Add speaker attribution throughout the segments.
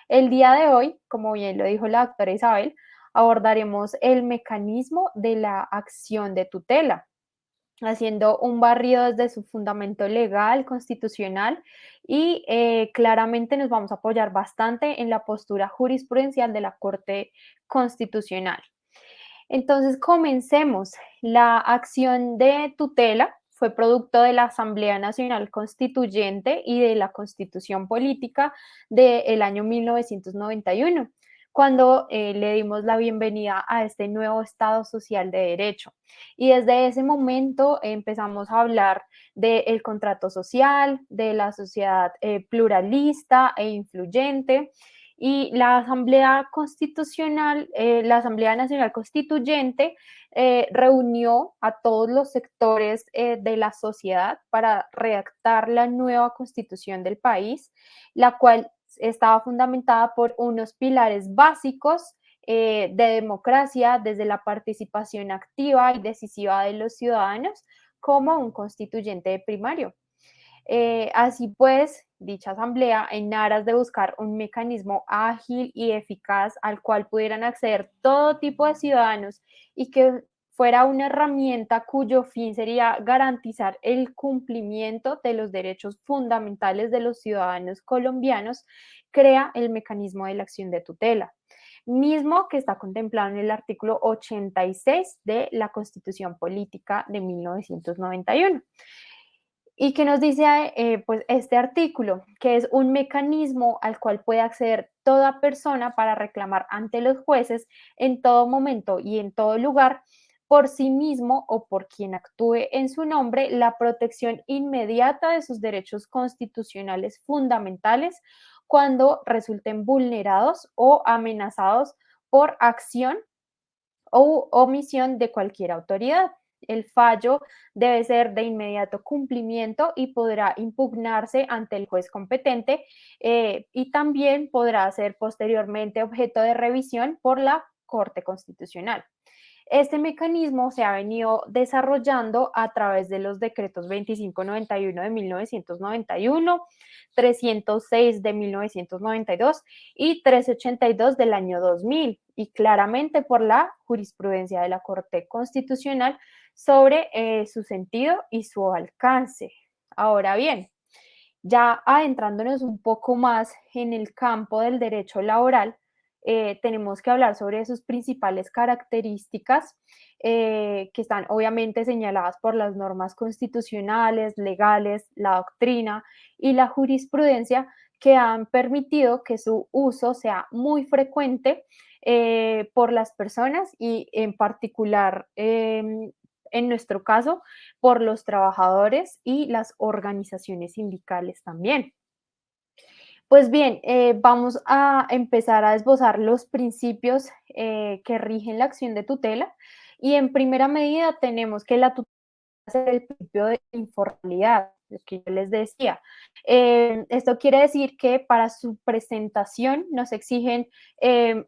Speaker 1: El día de hoy, como bien lo dijo la doctora Isabel, abordaremos el mecanismo de la acción de tutela, haciendo un barrido desde su fundamento legal, constitucional y claramente nos vamos a apoyar bastante en la postura jurisprudencial de la Corte Constitucional. Entonces, comencemos. La acción de tutela fue producto de la Asamblea Nacional Constituyente y de la Constitución Política del año 1991, cuando le dimos la bienvenida a este nuevo Estado Social de Derecho. Y desde ese momento empezamos a hablar del contrato social, de la sociedad pluralista e influyente, y la Asamblea Constitucional, la Asamblea Nacional Constituyente reunió a todos los sectores de la sociedad para redactar la nueva constitución del país, la cual estaba fundamentada por unos pilares básicos de democracia, desde la participación activa y decisiva de los ciudadanos, como un constituyente primario. Así pues, dicha asamblea, en aras de buscar un mecanismo ágil y eficaz al cual pudieran acceder todo tipo de ciudadanos y que fuera una herramienta cuyo fin sería garantizar el cumplimiento de los derechos fundamentales de los ciudadanos colombianos, crea el mecanismo de la acción de tutela, mismo que está contemplado en el artículo 86 de la Constitución Política de 1991. ¿Y qué nos dice pues este artículo? Que es un mecanismo al cual puede acceder toda persona para reclamar ante los jueces en todo momento y en todo lugar por sí mismo o por quien actúe en su nombre la protección inmediata de sus derechos constitucionales fundamentales cuando resulten vulnerados o amenazados por acción o omisión de cualquier autoridad. El fallo debe ser de inmediato cumplimiento y podrá impugnarse ante el juez competente, y también podrá ser posteriormente objeto de revisión por la Corte Constitucional. Este mecanismo se ha venido desarrollando a través de los decretos 2591 de 1991, 306 de 1992 y 382 del año 2000, y claramente por la jurisprudencia de la Corte Constitucional sobre su sentido y su alcance. Ahora bien, ya adentrándonos un poco más en el campo del derecho laboral, tenemos que hablar sobre sus principales características, que están obviamente señaladas por las normas constitucionales, legales, la doctrina y la jurisprudencia, que han permitido que su uso sea muy frecuente por las personas y en particular, en nuestro caso, por los trabajadores y las organizaciones sindicales también. Pues bien, vamos a empezar a esbozar los principios que rigen la acción de tutela, y en primera medida tenemos que la tutela es el principio de informalidad, lo que yo les decía. Esto quiere decir que para su presentación nos exigen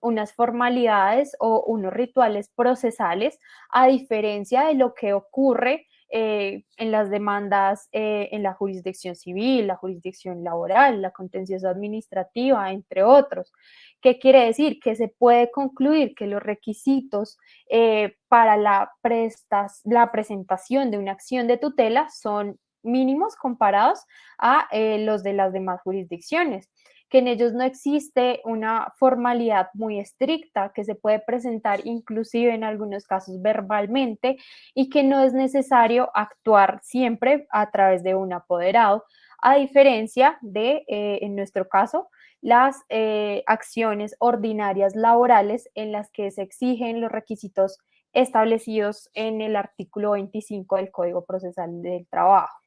Speaker 1: unas formalidades o unos rituales procesales, a diferencia de lo que ocurre en las demandas en la jurisdicción civil, la jurisdicción laboral, la contenciosa administrativa, entre otros. ¿Qué quiere decir? Que se puede concluir que los requisitos para la presentación de una acción de tutela son mínimos comparados a los de las demás jurisdicciones, que en ellos no existe una formalidad muy estricta, que se puede presentar inclusive en algunos casos verbalmente, y que no es necesario actuar siempre a través de un apoderado, a diferencia de, en nuestro caso, las acciones ordinarias laborales en las que se exigen los requisitos establecidos en el artículo 25 del Código Procesal del Trabajo.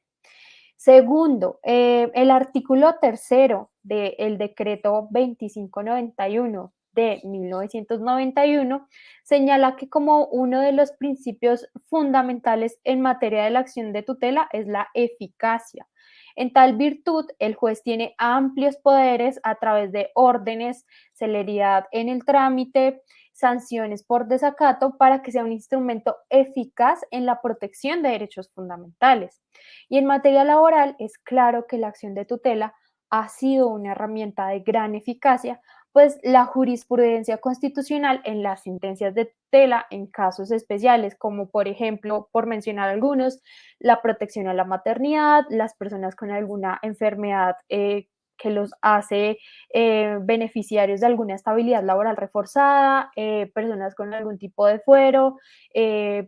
Speaker 1: Segundo, el artículo tercero del decreto 2591 de 1991 señala que como uno de los principios fundamentales en materia de la acción de tutela es la eficacia. En tal virtud, el juez tiene amplios poderes a través de órdenes, celeridad en el trámite, sanciones por desacato, para que sea un instrumento eficaz en la protección de derechos fundamentales. Y en materia laboral es claro que la acción de tutela ha sido una herramienta de gran eficacia, pues la jurisprudencia constitucional en las sentencias de tutela en casos especiales, como por ejemplo, por mencionar algunos, la protección a la maternidad, las personas con alguna enfermedad que los hace beneficiarios de alguna estabilidad laboral reforzada, personas con algún tipo de fuero,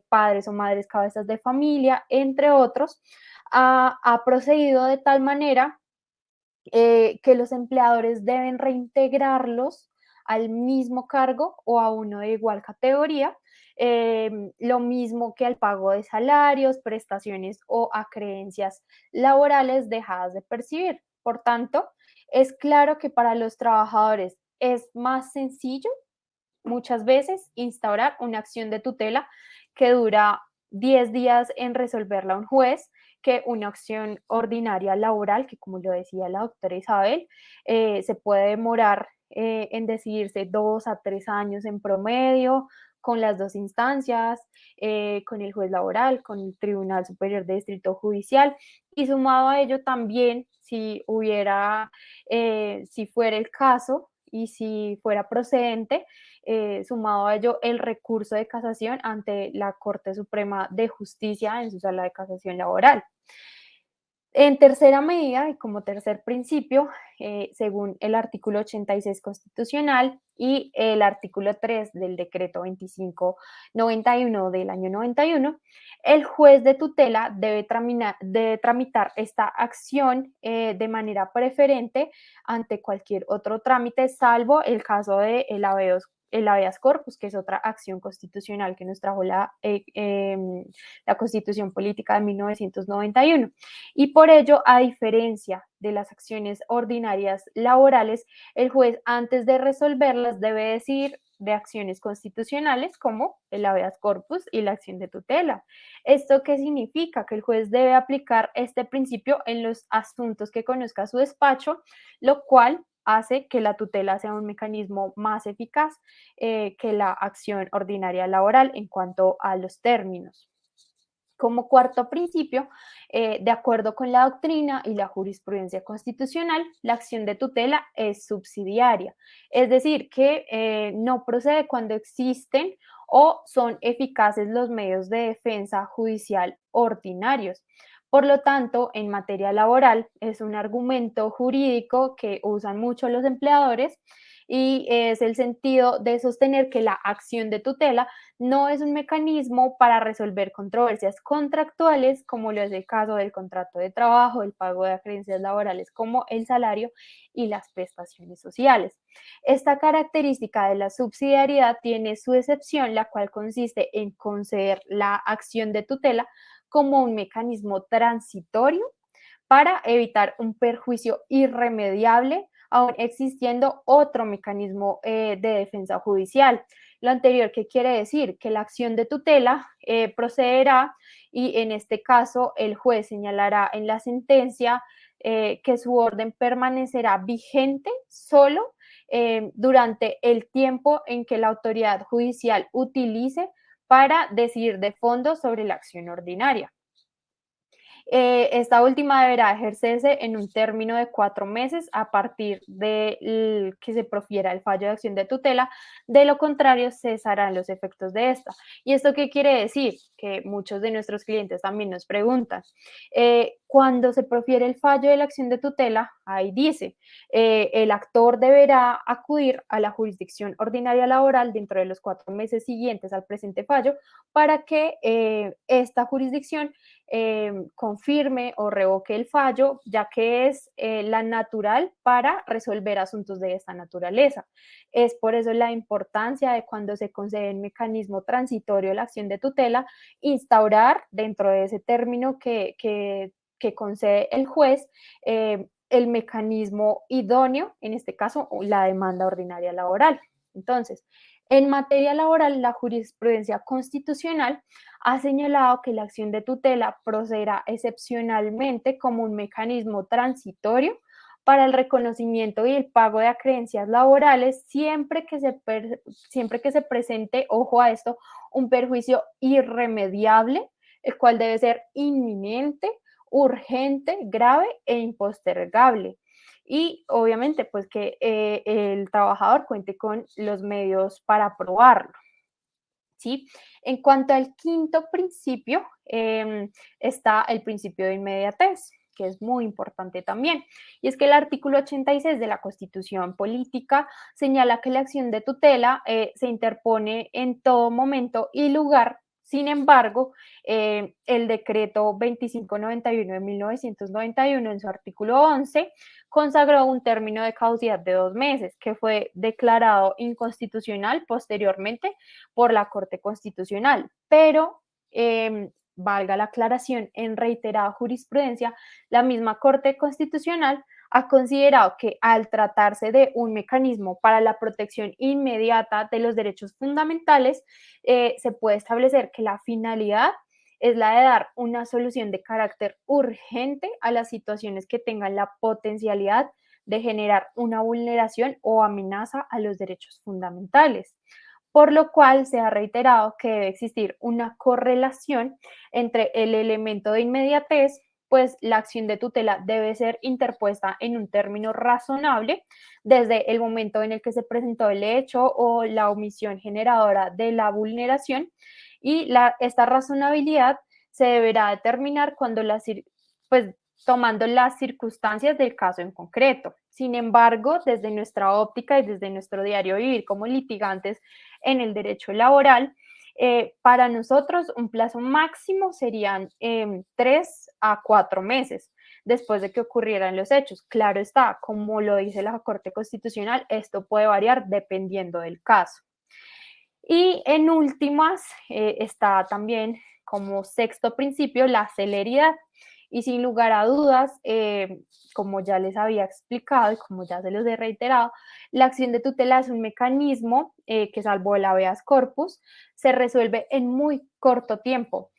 Speaker 1: padres o madres cabezas de familia, entre otros, ha procedido de tal manera que los empleadores deben reintegrarlos al mismo cargo o a uno de igual categoría, lo mismo que al pago de salarios, prestaciones o acreencias laborales dejadas de percibir. Por tanto, es claro que para los trabajadores es más sencillo muchas veces instaurar una acción de tutela que dura 10 días en resolverla un juez que una acción ordinaria laboral, que como lo decía la doctora Isabel, se puede demorar en decidirse 2 a 3 años en promedio, con las dos instancias, con el juez laboral, con el Tribunal Superior de Distrito Judicial, y sumado a ello también, si hubiera, si fuera el caso y si fuera procedente, sumado a ello el recurso de casación ante la Corte Suprema de Justicia en su sala de casación laboral. En tercera medida, y como tercer principio, según el artículo 86 constitucional y el artículo 3 del decreto 2591 del año 91, el juez de tutela debe tramitar esta acción de manera preferente ante cualquier otro trámite, salvo el caso de el habeas corpus, que es otra acción constitucional que nos trajo la Constitución Política de 1991. Y por ello, a diferencia de las acciones ordinarias laborales, el juez antes de resolverlas debe decidir de acciones constitucionales como el habeas corpus y la acción de tutela. ¿Esto qué significa? Que el juez debe aplicar este principio en los asuntos que conozca su despacho, lo cual hace que la tutela sea un mecanismo más eficaz que la acción ordinaria laboral en cuanto a los términos. Como cuarto principio, de acuerdo con la doctrina y la jurisprudencia constitucional, la acción de tutela es subsidiaria, es decir, que no procede cuando existen o son eficaces los medios de defensa judicial ordinarios. Por lo tanto, en materia laboral es un argumento jurídico que usan mucho los empleadores y es el sentido de sostener que la acción de tutela no es un mecanismo para resolver controversias contractuales, como lo es el caso del contrato de trabajo, el pago de acreencias laborales como el salario y las prestaciones sociales. Esta característica de la subsidiariedad tiene su excepción, la cual consiste en conceder la acción de tutela como un mecanismo transitorio para evitar un perjuicio irremediable, aún existiendo otro mecanismo de defensa judicial. Lo anterior, ¿qué quiere decir? Que la acción de tutela procederá y en este caso el juez señalará en la sentencia que su orden permanecerá vigente solo durante el tiempo en que la autoridad judicial utilice para decidir de fondo sobre la acción ordinaria. Esta última deberá ejercerse en un término de 4 meses a partir de que se profiera el fallo de acción de tutela, de lo contrario cesarán los efectos de esta. ¿Y esto qué quiere decir? Que muchos de nuestros clientes también nos preguntan. Cuando se profiere el fallo de la acción de tutela, ahí dice, el actor deberá acudir a la jurisdicción ordinaria laboral dentro de los 4 meses siguientes al presente fallo para que esta jurisdicción confirme o revoque el fallo, ya que es la natural para resolver asuntos de esta naturaleza. Es por eso la importancia de cuando se concede el mecanismo transitorio de la acción de tutela, instaurar dentro de ese término que concede el juez el mecanismo idóneo, en este caso la demanda ordinaria laboral. Entonces, en materia laboral, la jurisprudencia constitucional ha señalado que la acción de tutela procederá excepcionalmente como un mecanismo transitorio para el reconocimiento y el pago de acreencias laborales siempre que se presente, ojo a esto, un perjuicio irremediable, el cual debe ser inminente, urgente, grave e impostergable. y obviamente pues que el trabajador cuente con los medios para probarlo. ¿Sí? En cuanto al quinto principio, está el principio de inmediatez, que es muy importante también. Y es que el artículo 86 de la Constitución Política señala que la acción de tutela se interpone en todo momento y lugar. Sin embargo, el decreto 2591 de 1991, en su artículo 11, consagró un término de caducidad de 2 meses, que fue declarado inconstitucional posteriormente por la Corte Constitucional, pero valga la aclaración, en reiterada jurisprudencia, la misma Corte Constitucional ha considerado que al tratarse de un mecanismo para la protección inmediata de los derechos fundamentales, se puede establecer que la finalidad es la de dar una solución de carácter urgente a las situaciones que tengan la potencialidad de generar una vulneración o amenaza a los derechos fundamentales, por lo cual se ha reiterado que debe existir una correlación entre el elemento de inmediatez, pues la acción de tutela debe ser interpuesta en un término razonable desde el momento en el que se presentó el hecho o la omisión generadora de la vulneración, y esta razonabilidad se deberá determinar cuando pues tomando las circunstancias del caso en concreto. Sin embargo, desde nuestra óptica y desde nuestro diario vivir como litigantes en el derecho laboral, para nosotros un plazo máximo serían 3 a 4 meses después de que ocurrieran los hechos. Claro está, como lo dice la Corte Constitucional, esto puede variar dependiendo del caso. Y en últimas, está también como sexto principio la celeridad. Y sin lugar a dudas, como ya les había explicado y como ya se los he reiterado, la acción de tutela es un mecanismo que, salvo el habeas corpus, se resuelve en muy corto tiempo,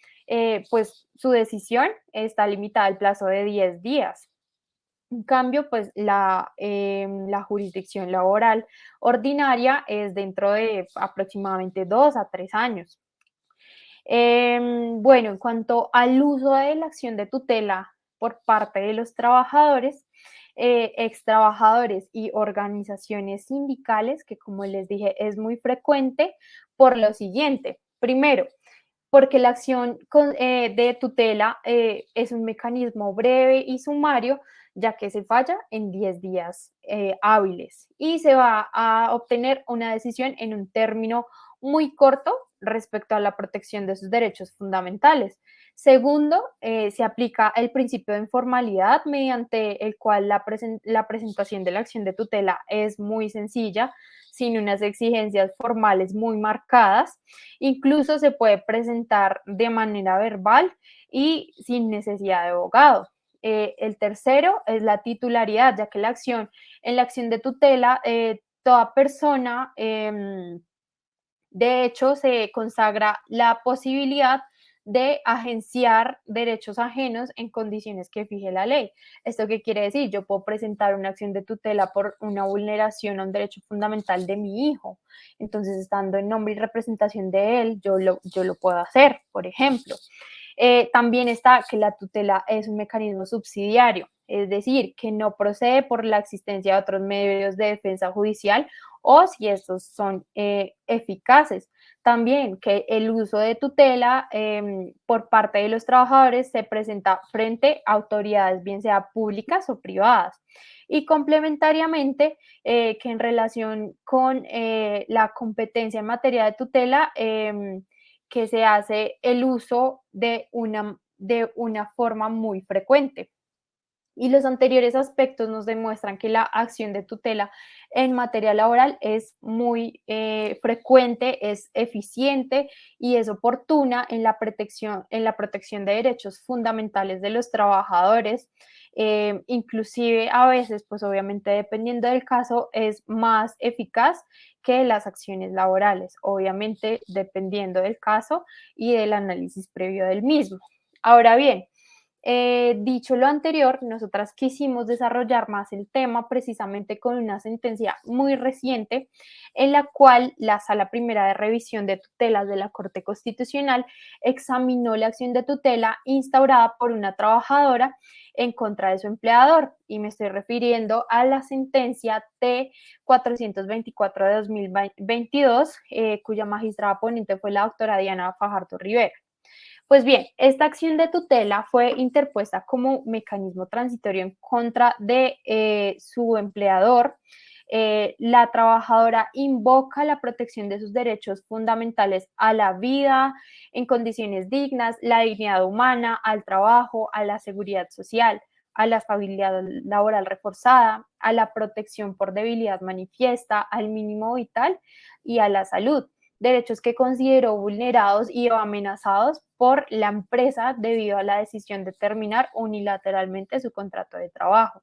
Speaker 1: pues su decisión está limitada al plazo de 10 días. En cambio, pues la jurisdicción laboral ordinaria es dentro de aproximadamente 2 a 3 años. Bueno, en cuanto al uso de la acción de tutela por parte de los trabajadores, extrabajadores y organizaciones sindicales, que como les dije es muy frecuente por lo siguiente. Primero, porque la acción de tutela es un mecanismo breve y sumario, ya que se falla en 10 días hábiles y se va a obtener una decisión en un término muy corto respecto a la protección de sus derechos fundamentales. Segundo, se aplica el principio de informalidad, mediante el cual la presentación de la acción de tutela es muy sencilla, sin unas exigencias formales muy marcadas. Incluso se puede presentar de manera verbal y sin necesidad de abogado. El tercero es la titularidad, ya que en la acción de tutela, toda persona, de hecho, se consagra la posibilidad de agenciar derechos ajenos en condiciones que fije la ley. ¿Esto qué quiere decir? Yo puedo presentar una acción de tutela por una vulneración a un derecho fundamental de mi hijo. Entonces, estando en nombre y representación de él, yo lo puedo hacer, por ejemplo. También está que la tutela es un mecanismo subsidiario, es decir, que no procede por la existencia de otros medios de defensa judicial o si estos son eficaces. También que el uso de tutela por parte de los trabajadores se presenta frente a autoridades, bien sea públicas o privadas. Y complementariamente, que en relación con la competencia en materia de tutela, que se hace el uso de una forma muy frecuente. Y los anteriores aspectos nos demuestran que la acción de tutela en materia laboral es muy frecuente, es eficiente y es oportuna en la protección de derechos fundamentales de los trabajadores. Inclusive a veces, pues obviamente dependiendo del caso, es más eficaz que las acciones laborales, obviamente dependiendo del caso y del análisis previo del mismo. Ahora bien, Dicho lo anterior, nosotras quisimos desarrollar más el tema precisamente con una sentencia muy reciente en la cual la Sala Primera de Revisión de Tutelas de la Corte Constitucional examinó la acción de tutela instaurada por una trabajadora en contra de su empleador, y me estoy refiriendo a la sentencia T-424 de 2022, cuya magistrada ponente fue la doctora Diana Fajardo Rivera. Pues bien, esta acción de tutela fue interpuesta como mecanismo transitorio en contra de su empleador. La trabajadora invoca la protección de sus derechos fundamentales a la vida en condiciones dignas, la dignidad humana, al trabajo, a la seguridad social, a la estabilidad laboral reforzada, a la protección por debilidad manifiesta, al mínimo vital y a la salud, derechos que consideró vulnerados y o amenazados por la empresa debido a la decisión de terminar unilateralmente su contrato de trabajo.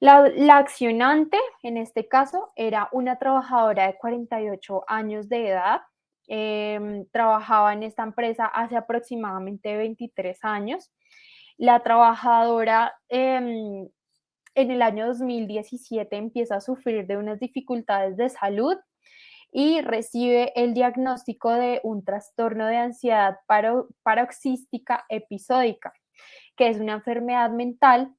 Speaker 1: La accionante, en este caso, era una trabajadora de 48 años de edad. Trabajaba en esta empresa hace aproximadamente 23 años. La trabajadora en el año 2017 empieza a sufrir de unas dificultades de salud y recibe el diagnóstico de un trastorno de ansiedad paroxística episódica, que es una enfermedad mental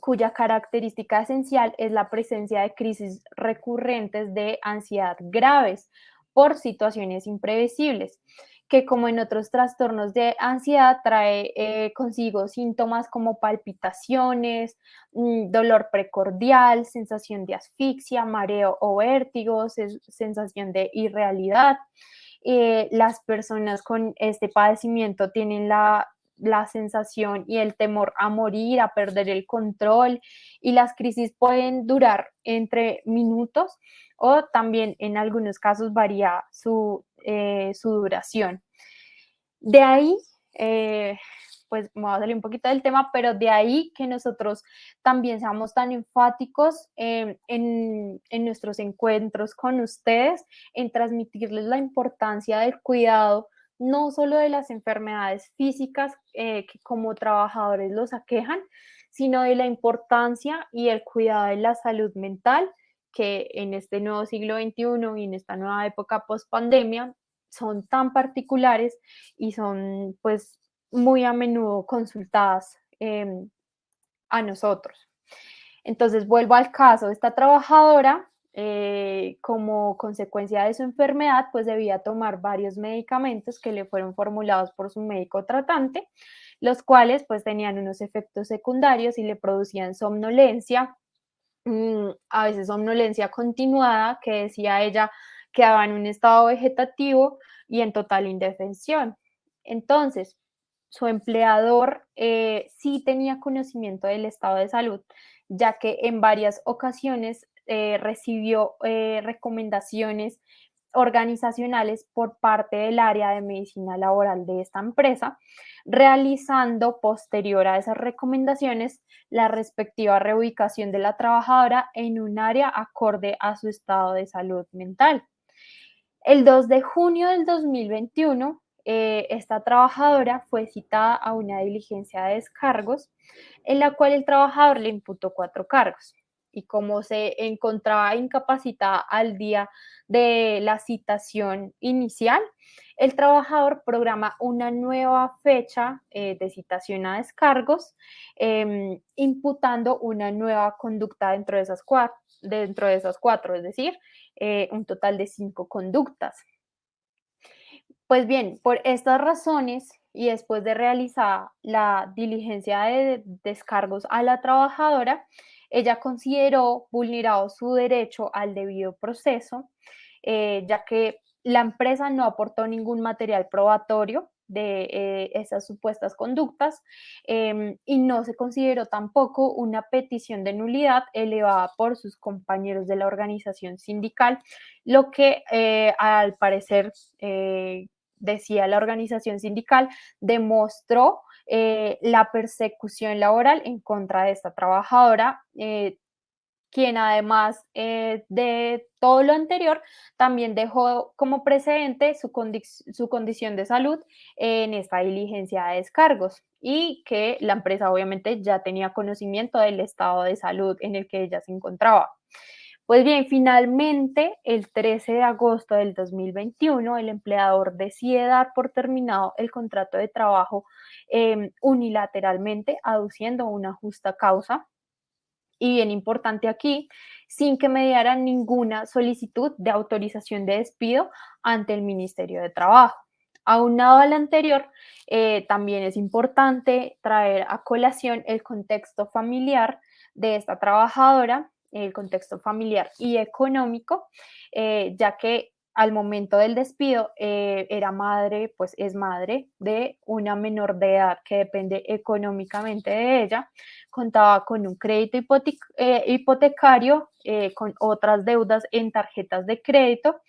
Speaker 1: cuya característica esencial es la presencia de crisis recurrentes de ansiedad graves por situaciones imprevisibles, que como en otros trastornos de ansiedad trae consigo síntomas como palpitaciones, dolor precordial, sensación de asfixia, mareo o vértigo, sensación de irrealidad. Las personas con este padecimiento tienen la sensación y el temor a morir, a perder el control, y las crisis pueden durar entre minutos o también en algunos casos varía su duración. De ahí, pues me voy a salir un poquito del tema, pero de ahí que nosotros también seamos tan enfáticos en nuestros encuentros con ustedes, en transmitirles la importancia del cuidado, no solo de las enfermedades físicas que como trabajadores los aquejan, sino de la importancia y el cuidado de la salud mental, que en este nuevo siglo XXI y en esta nueva época post pandemia son tan particulares y son pues muy a menudo consultadas a nosotros. Entonces vuelvo al caso, esta trabajadora como consecuencia de su enfermedad pues debía tomar varios medicamentos que le fueron formulados por su médico tratante, los cuales pues tenían unos efectos secundarios y le producían somnolencia, a veces somnolencia continuada, que decía ella quedaba en un estado vegetativo y en total indefensión. Entonces, su empleador sí tenía conocimiento del estado de salud, ya que en varias ocasiones recibió recomendaciones organizacionales por parte del área de medicina laboral de esta empresa, realizando posterior a esas recomendaciones la respectiva reubicación de la trabajadora en un área acorde a su estado de salud mental. El 2 de junio del 2021, esta trabajadora fue citada a una diligencia de descargos en la cual el trabajador le imputó 4 cargos. Y como se encontraba incapacitada al día de la citación inicial, el trabajador programa una nueva fecha de citación a descargos, imputando una nueva conducta dentro de esas cuatro, es decir, un total de 5 conductas. Pues bien, por estas razones y después de realizar la diligencia de descargos a la trabajadora, ella consideró vulnerado su derecho al debido proceso, ya que la empresa no aportó ningún material probatorio de esas supuestas conductas, y no se consideró tampoco una petición de nulidad elevada por sus compañeros de la organización sindical, lo que al parecer decía la organización sindical, demostró la persecución laboral en contra de esta trabajadora, quien además de todo lo anterior, también dejó como precedente su condición de salud en esta diligencia de descargos y que la empresa obviamente ya tenía conocimiento del estado de salud en el que ella se encontraba. Pues bien, finalmente, el 13 de agosto del 2021, el empleador decide dar por terminado el contrato de trabajo unilateralmente, aduciendo una justa causa y bien importante aquí, sin que mediaran ninguna solicitud de autorización de despido ante el Ministerio de Trabajo. Aunado al anterior, también es importante traer a colación el contexto familiar de esta trabajadora, el contexto familiar y económico, ya que al momento del despido era madre, pues es madre de una menor de edad que depende económicamente de ella, contaba con un crédito hipotecario, con otras deudas en tarjetas de crédito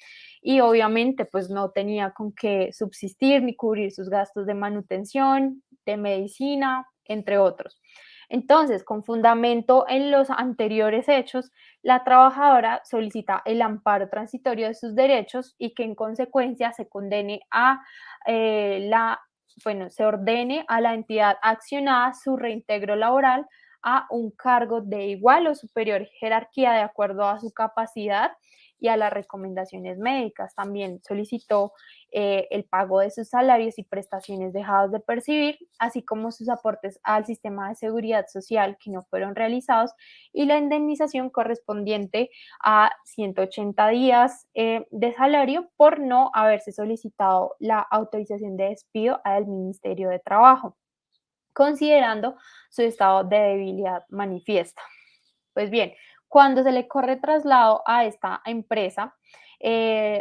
Speaker 1: y obviamente pues no tenía con qué subsistir ni cubrir sus gastos de manutención, de medicina, entre otros. Entonces, con fundamento en los anteriores hechos, la trabajadora solicita el amparo transitorio de sus derechos y que en consecuencia se condene a se ordene a la entidad accionada su reintegro laboral a un cargo de igual o superior jerarquía de acuerdo a su capacidad y a las recomendaciones médicas. También solicitó el pago de sus salarios y prestaciones dejados de percibir, así como sus aportes al sistema de seguridad social que no fueron realizados y la indemnización correspondiente a 180 días de salario por no haberse solicitado la autorización de despido al Ministerio de Trabajo, considerando su estado de debilidad manifiesta. Pues bien, cuando se le corre traslado a esta empresa,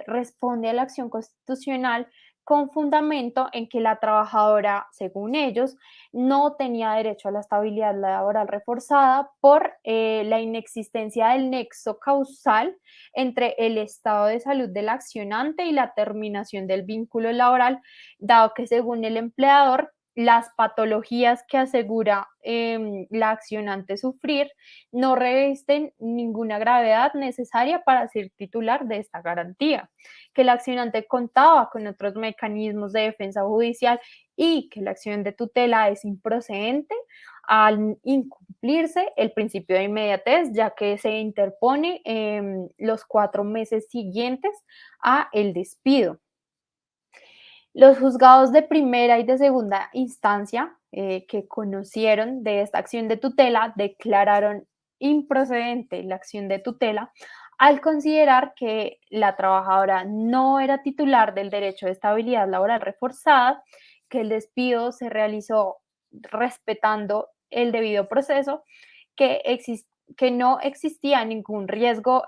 Speaker 1: responde a la acción constitucional con fundamento en que la trabajadora, según ellos, no tenía derecho a la estabilidad laboral reforzada por la inexistencia del nexo causal entre el estado de salud del accionante y la terminación del vínculo laboral, dado que según el empleador, las patologías que asegura la accionante sufrir no revisten ninguna gravedad necesaria para ser titular de esta garantía, que el accionante contaba con otros mecanismos de defensa judicial y que la acción de tutela es improcedente al incumplirse el principio de inmediatez, ya que se interpone los 4 meses siguientes a el despido. Los juzgados de primera y de segunda instancia que conocieron de esta acción de tutela declararon improcedente la acción de tutela al considerar que la trabajadora no era titular del derecho de estabilidad laboral reforzada, que el despido se realizó respetando el debido proceso, que, que no existía ningún riesgo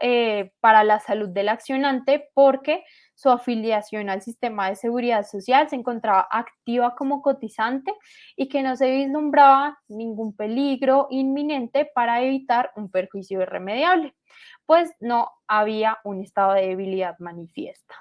Speaker 1: para la salud del accionante porque su afiliación al sistema de seguridad social se encontraba activa como cotizante y que no se vislumbraba ningún peligro inminente para evitar un perjuicio irremediable, pues no había un estado de debilidad manifiesta.